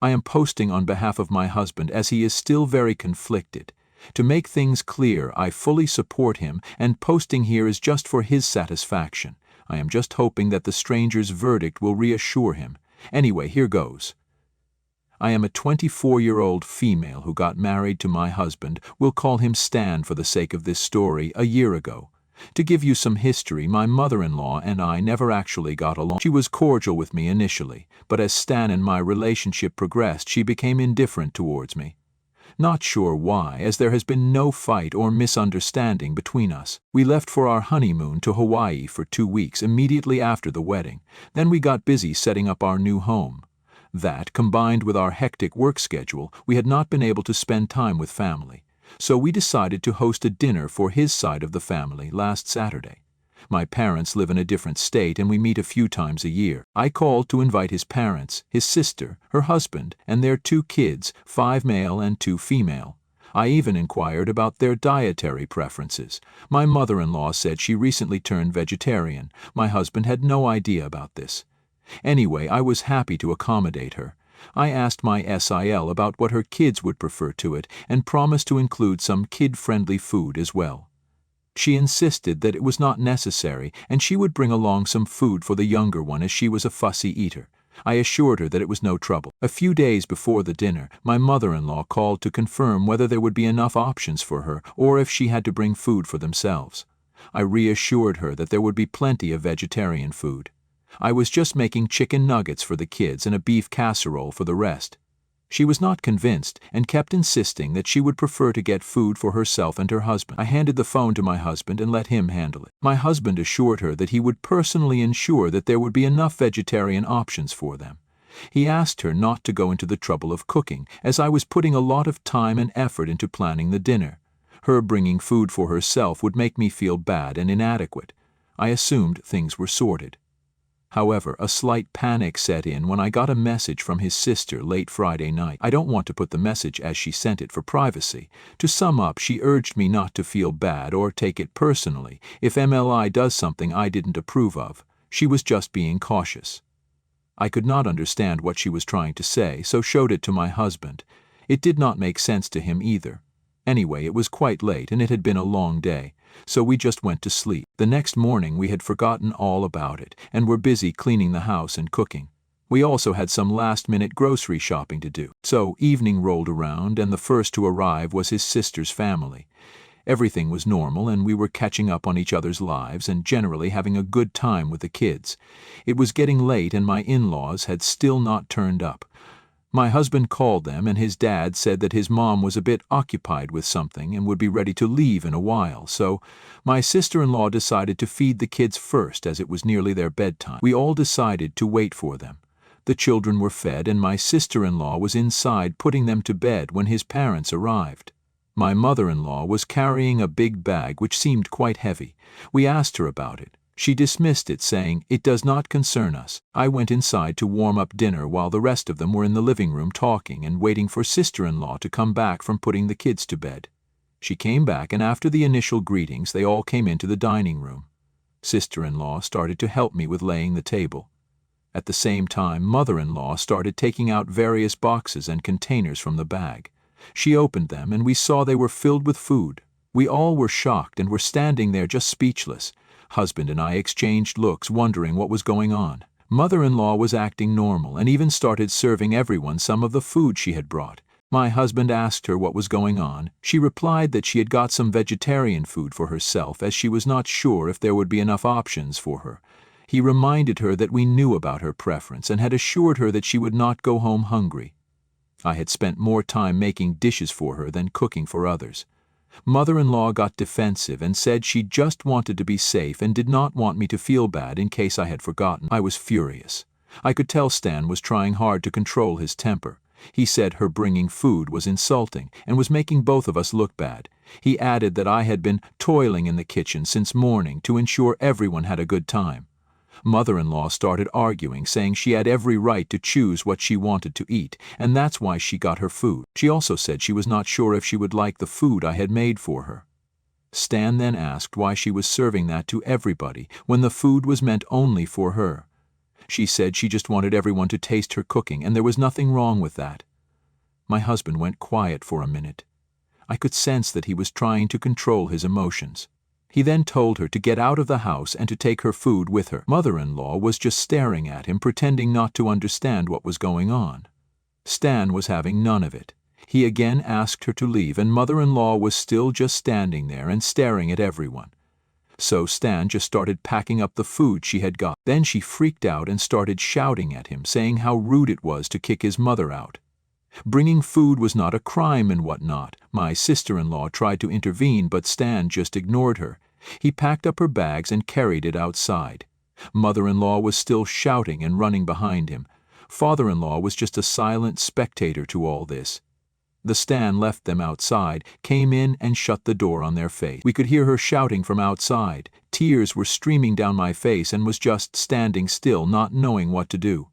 I am posting on behalf of my husband as he is still very conflicted. To make things clear, I fully support him, and posting here is just for his satisfaction. I am just hoping that the stranger's verdict will reassure him. Anyway, here goes. I am a 24-year-old female who got married to my husband, we'll call him Stan for the sake of this story, a year ago. To give you some history, my mother-in-law and I never actually got along. She was cordial with me initially, but as Stan and my relationship progressed, she became indifferent towards me. Not sure why, as there has been no fight or misunderstanding between us. We left for our honeymoon to Hawaii for 2 weeks immediately after the wedding. Then we got busy setting up our new home. That, combined with our hectic work schedule, we had not been able to spend time with family. So we decided to host a dinner for his side of the family last Saturday. My parents live in a different state and we meet a few times a year. I called to invite his parents, his sister, her husband, and their 2 kids, 5 male and 2 female. I even inquired about their dietary preferences. My mother-in-law said she recently turned vegetarian. My husband had no idea about this. Anyway, I was happy to accommodate her. I asked my SIL about what her kids would prefer to it and promised to include some kid-friendly food as well. She insisted that it was not necessary and she would bring along some food for the younger one as she was a fussy eater. I assured her that it was no trouble. A few days before the dinner, my mother-in-law called to confirm whether there would be enough options for her or if she had to bring food for themselves. I reassured her that there would be plenty of vegetarian food. I was just making chicken nuggets for the kids and a beef casserole for the rest. She was not convinced and kept insisting that she would prefer to get food for herself and her husband. I handed the phone to my husband and let him handle it. My husband assured her that he would personally ensure that there would be enough vegetarian options for them. He asked her not to go into the trouble of cooking, as I was putting a lot of time and effort into planning the dinner. Her bringing food for herself would make me feel bad and inadequate. I assumed things were sorted. However, a slight panic set in when I got a message from his sister late Friday night. I don't want to put the message as she sent it for privacy. To sum up, she urged me not to feel bad or take it personally if MLI does something I didn't approve of. She was just being cautious. I could not understand what she was trying to say, so showed it to my husband. It did not make sense to him either. Anyway, it was quite late and it had been a long day, so we just went to sleep. The next morning we had forgotten all about it and were busy cleaning the house and cooking. We also had some last-minute grocery shopping to do. So evening rolled around and the first to arrive was his sister's family. Everything was normal and we were catching up on each other's lives and generally having a good time with the kids. It was getting late and my in-laws had still not turned up. My husband called them and his dad said that his mom was a bit occupied with something and would be ready to leave in a while, so my sister-in-law decided to feed the kids first as it was nearly their bedtime. We all decided to wait for them. The children were fed and my sister-in-law was inside putting them to bed when his parents arrived. My mother-in-law was carrying a big bag which seemed quite heavy. We asked her about it. She dismissed it, saying, "It does not concern us." I went inside to warm up dinner while the rest of them were in the living room talking and waiting for sister-in-law to come back from putting the kids to bed. She came back and after the initial greetings they all came into the dining room. Sister-in-law started to help me with laying the table. At the same time, mother-in-law started taking out various boxes and containers from the bag. She opened them and we saw they were filled with food. We all were shocked and were standing there just speechless. Husband and I exchanged looks, wondering what was going on. Mother-in-law was acting normal and even started serving everyone some of the food she had brought. My husband asked her what was going on. She replied that she had got some vegetarian food for herself as she was not sure if there would be enough options for her. He reminded her that we knew about her preference and had assured her that she would not go home hungry. I had spent more time making dishes for her than cooking for others. Mother-in-law got defensive and said she just wanted to be safe and did not want me to feel bad in case I had forgotten. I was furious. I could tell Stan was trying hard to control his temper. He said her bringing food was insulting and was making both of us look bad. He added that I had been toiling in the kitchen since morning to ensure everyone had a good time. Mother-in-law started arguing, saying she had every right to choose what she wanted to eat, and that's why she got her food. She also said she was not sure if she would like the food I had made for her. Stan then asked why she was serving that to everybody when the food was meant only for her. She said she just wanted everyone to taste her cooking, and there was nothing wrong with that. My husband went quiet for a minute. I could sense that he was trying to control his emotions. He then told her to get out of the house and to take her food with her. Mother-in-law was just staring at him, pretending not to understand what was going on. Stan was having none of it. He again asked her to leave, and mother-in-law was still just standing there and staring at everyone. So Stan just started packing up the food she had got. Then she freaked out and started shouting at him, saying how rude it was to kick his mother out. Bringing food was not a crime and whatnot. My sister-in-law tried to intervene, but Stan just ignored her. He packed up her bags and carried it outside. Mother-in-law was still shouting and running behind him. Father-in-law was just a silent spectator to all this. The Stan left them outside, came in and shut the door on their face. We could hear her shouting from outside. Tears were streaming down my face and was just standing still, not knowing what to do.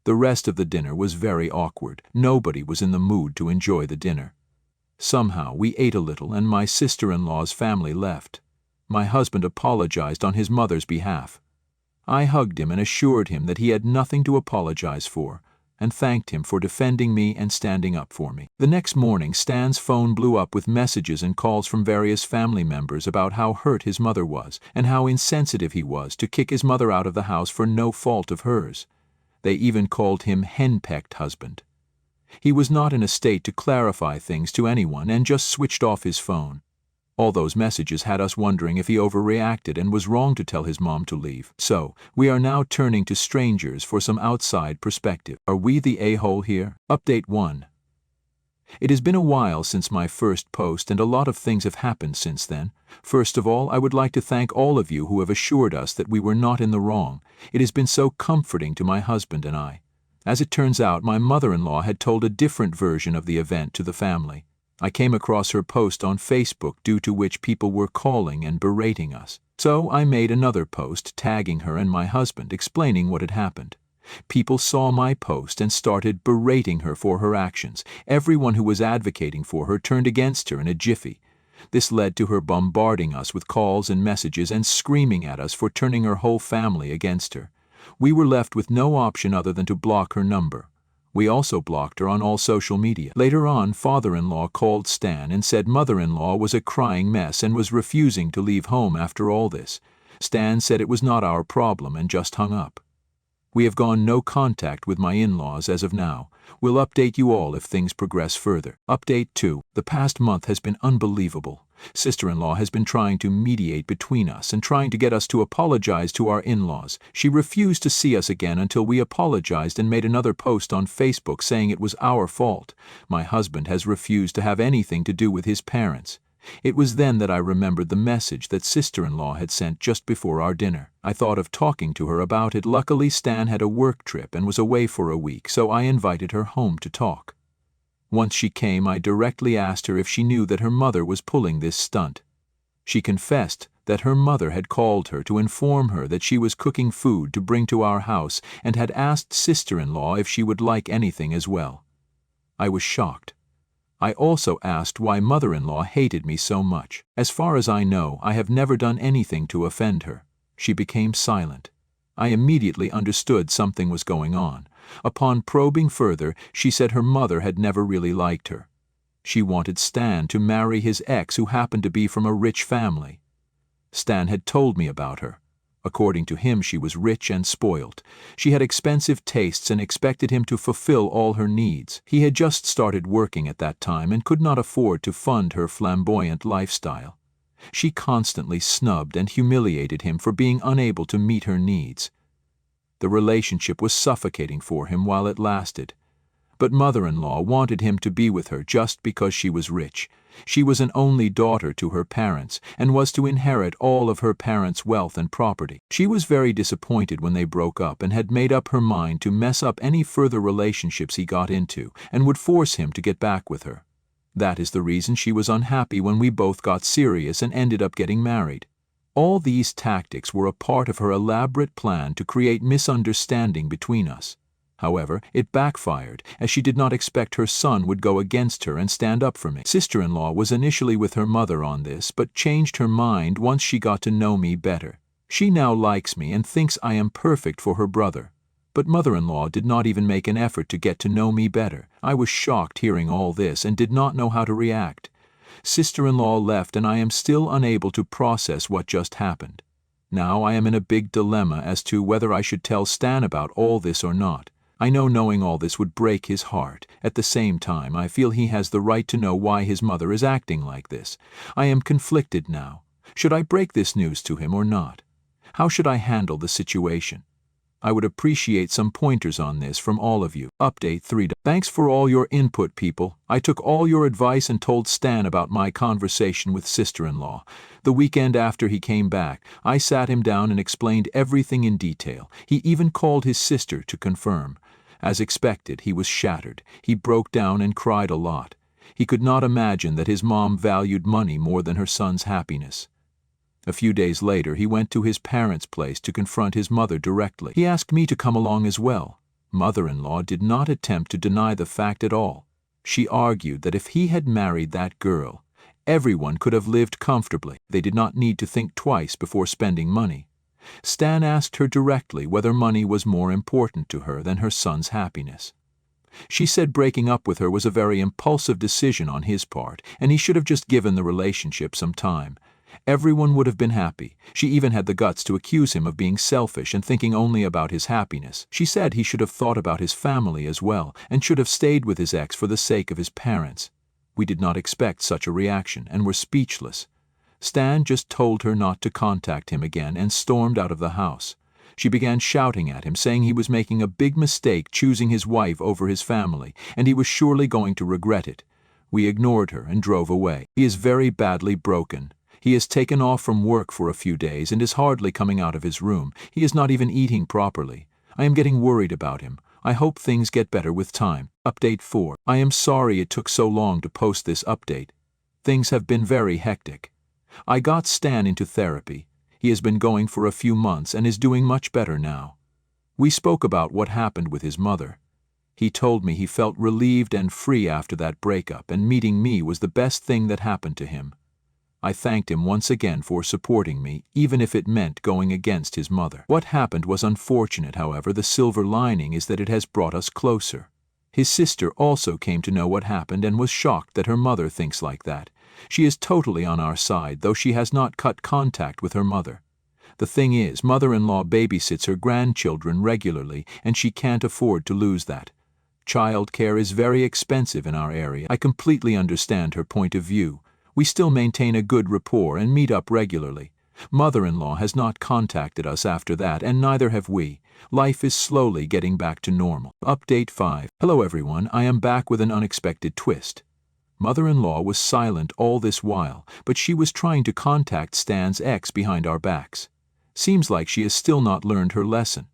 The rest of the dinner was very awkward. Nobody was in the mood to enjoy the dinner. Somehow we ate a little and my sister-in-law's family left. My husband apologized on his mother's behalf. I hugged him and assured him that he had nothing to apologize for, and thanked him for defending me and standing up for me. The next morning, Stan's phone blew up with messages and calls from various family members about how hurt his mother was and how insensitive he was to kick his mother out of the house for no fault of hers. They even called him henpecked husband. He was not in a state to clarify things to anyone and just switched off his phone. All those messages had us wondering if he overreacted and was wrong to tell his mom to leave. So, we are now turning to strangers for some outside perspective. Are we the a-hole here? Update 1. It has been a while since my first post, and a lot of things have happened since then. First of all, I would like to thank all of you who have assured us that we were not in the wrong. It has been so comforting to my husband and I. As it turns out, my mother-in-law had told a different version of the event to the family. I came across her post on Facebook, due to which people were calling and berating us. So I made another post tagging her and my husband, explaining what had happened. People saw my post and started berating her for her actions. Everyone who was advocating for her turned against her in a jiffy. This led to her bombarding us with calls and messages and screaming at us for turning her whole family against her. We were left with no option other than to block her number. We also blocked her on all social media. Later on, father-in-law called Stan and said mother-in-law was a crying mess and was refusing to leave home after all this. Stan said it was not our problem and just hung up. We have gone no contact with my in-laws as of now. We'll update you all if things progress further. Update 2. The past month has been unbelievable. Sister-in-law has been trying to mediate between us and trying to get us to apologize to our in-laws. She refused to see us again until we apologized and made another post on Facebook saying it was our fault. My husband has refused to have anything to do with his parents. It was then that I remembered the message that sister-in-law had sent just before our dinner. I thought of talking to her about it. Luckily, Stan had a work trip and was away for a week, so I invited her home to talk. Once she came, I directly asked her if she knew that her mother was pulling this stunt. She confessed that her mother had called her to inform her that she was cooking food to bring to our house and had asked sister-in-law if she would like anything as well. I was shocked. I also asked why mother-in-law hated me so much. As far as I know, I have never done anything to offend her. She became silent. I immediately understood something was going on. Upon probing further, she said her mother had never really liked her. She wanted Stan to marry his ex, who happened to be from a rich family. Stan had told me about her. According to him, she was rich and spoiled. She had expensive tastes and expected him to fulfill all her needs. He had just started working at that time and could not afford to fund her flamboyant lifestyle. She constantly snubbed and humiliated him for being unable to meet her needs. The relationship was suffocating for him while it lasted. But mother-in-law wanted him to be with her just because she was rich. She was an only daughter to her parents and was to inherit all of her parents' wealth and property. She was very disappointed when they broke up and had made up her mind to mess up any further relationships he got into and would force him to get back with her. That is the reason she was unhappy when we both got serious and ended up getting married. All these tactics were a part of her elaborate plan to create misunderstanding between us. However, it backfired, as she did not expect her son would go against her and stand up for me. Sister-in-law was initially with her mother on this, but changed her mind once she got to know me better. She now likes me and thinks I am perfect for her brother. But mother-in-law did not even make an effort to get to know me better. I was shocked hearing all this and did not know how to react. Sister-in-law left and I am still unable to process what just happened. Now I am in a big dilemma as to whether I should tell Stan about all this or not. I know knowing all this would break his heart. At the same time, I feel he has the right to know why his mother is acting like this. I am conflicted now. Should I break this news to him or not? How should I handle the situation? I would appreciate some pointers on this from all of you. Update 3. Thanks for all your input, people. I took all your advice and told Stan about my conversation with sister-in-law. The weekend after he came back, I sat him down and explained everything in detail. He even called his sister to confirm. As expected, he was shattered. He broke down and cried a lot. He could not imagine that his mom valued money more than her son's happiness. A few days later, he went to his parents' place to confront his mother directly. He asked me to come along as well. Mother-in-law did not attempt to deny the fact at all. She argued that if he had married that girl, everyone could have lived comfortably. They did not need to think twice before spending money. Stan asked her directly whether money was more important to her than her son's happiness. She said breaking up with her was a very impulsive decision on his part, and he should have just given the relationship some time. Everyone would have been happy. She even had the guts to accuse him of being selfish and thinking only about his happiness. She said he should have thought about his family as well, and should have stayed with his ex for the sake of his parents. We did not expect such a reaction, and were speechless. Stan just told her not to contact him again and stormed out of the house. She began shouting at him, saying he was making a big mistake choosing his wife over his family, and he was surely going to regret it. We ignored her and drove away. He is very badly broken. He has taken off from work for a few days and is hardly coming out of his room. He is not even eating properly. I am getting worried about him. I hope things get better with time. Update 4. I am sorry it took so long to post this update. Things have been very hectic. I got Stan into therapy. He has been going for a few months and is doing much better now. We spoke about what happened with his mother. He told me he felt relieved and free after that breakup, and meeting me was the best thing that happened to him. I thanked him once again for supporting me, even if it meant going against his mother. What happened was unfortunate, however. The silver lining is that it has brought us closer. His sister also came to know what happened and was shocked that her mother thinks like that. She is totally on our side, though she has not cut contact with her mother. The thing is, mother-in-law babysits her grandchildren regularly, and she can't afford to lose that. Child care is very expensive in our area. I completely understand her point of view. We still maintain a good rapport and meet up regularly. Mother-in-law has not contacted us after that, and neither have we. Life is slowly getting back to normal. Update 5. Hello everyone, I am back with an unexpected twist. Mother-in-law was silent all this while, but she was trying to contact Stan's ex behind our backs. Seems like she has still not learned her lesson.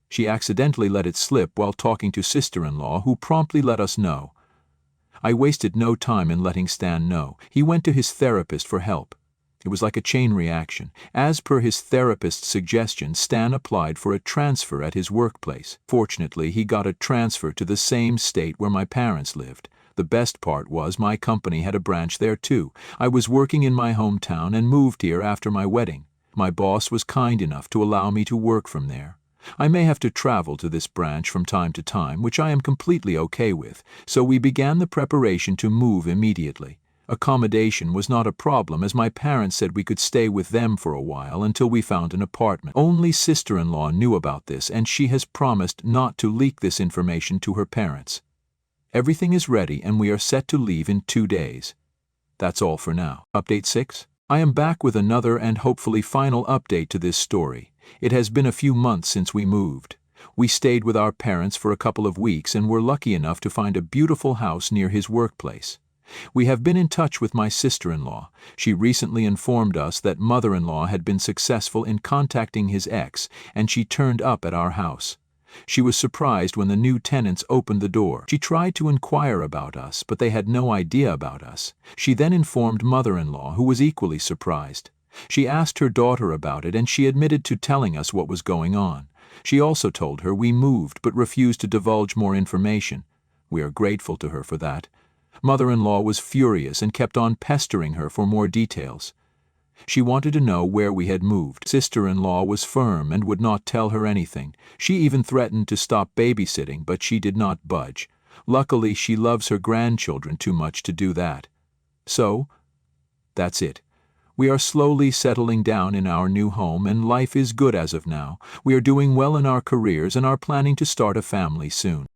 She accidentally let it slip while talking to sister-in-law, who promptly let us know. I wasted no time in letting Stan know. He went to his therapist for help. It was like a chain reaction. As per his therapist's suggestion, Stan applied for a transfer at his workplace. Fortunately, he got a transfer to the same state where my parents lived. The best part was my company had a branch there too. I was working in my hometown and moved here after my wedding. My boss was kind enough to allow me to work from there. I may have to travel to this branch from time to time, which I am completely okay with, so we began the preparation to move immediately. Accommodation was not a problem, as my parents said we could stay with them for a while until we found an apartment. Only sister-in-law knew about this, and she has promised not to leak this information to her parents. Everything is ready and we are set to leave in 2 days. That's all for now. Update 6. I am back with another and hopefully final update to this story. It has been a few months since we moved. We stayed with our parents for a couple of weeks and were lucky enough to find a beautiful house near his workplace. We have been in touch with my sister-in-law. She recently informed us that mother-in-law had been successful in contacting his ex, and she turned up at our house. She was surprised when the new tenants opened the door. She tried to inquire about us, but they had no idea about us. She then informed mother-in-law, who was equally surprised. She asked her daughter about it, and she admitted to telling us what was going on. She also told her we moved, but refused to divulge more information. We are grateful to her for that. Mother-in-law was furious and kept on pestering her for more details. She wanted to know where we had moved. Sister-in-law was firm and would not tell her anything. She even threatened to stop babysitting, but she did not budge. Luckily, she loves her grandchildren too much to do that. So, that's it. We are slowly settling down in our new home, and life is good as of now. We are doing well in our careers and are planning to start a family soon.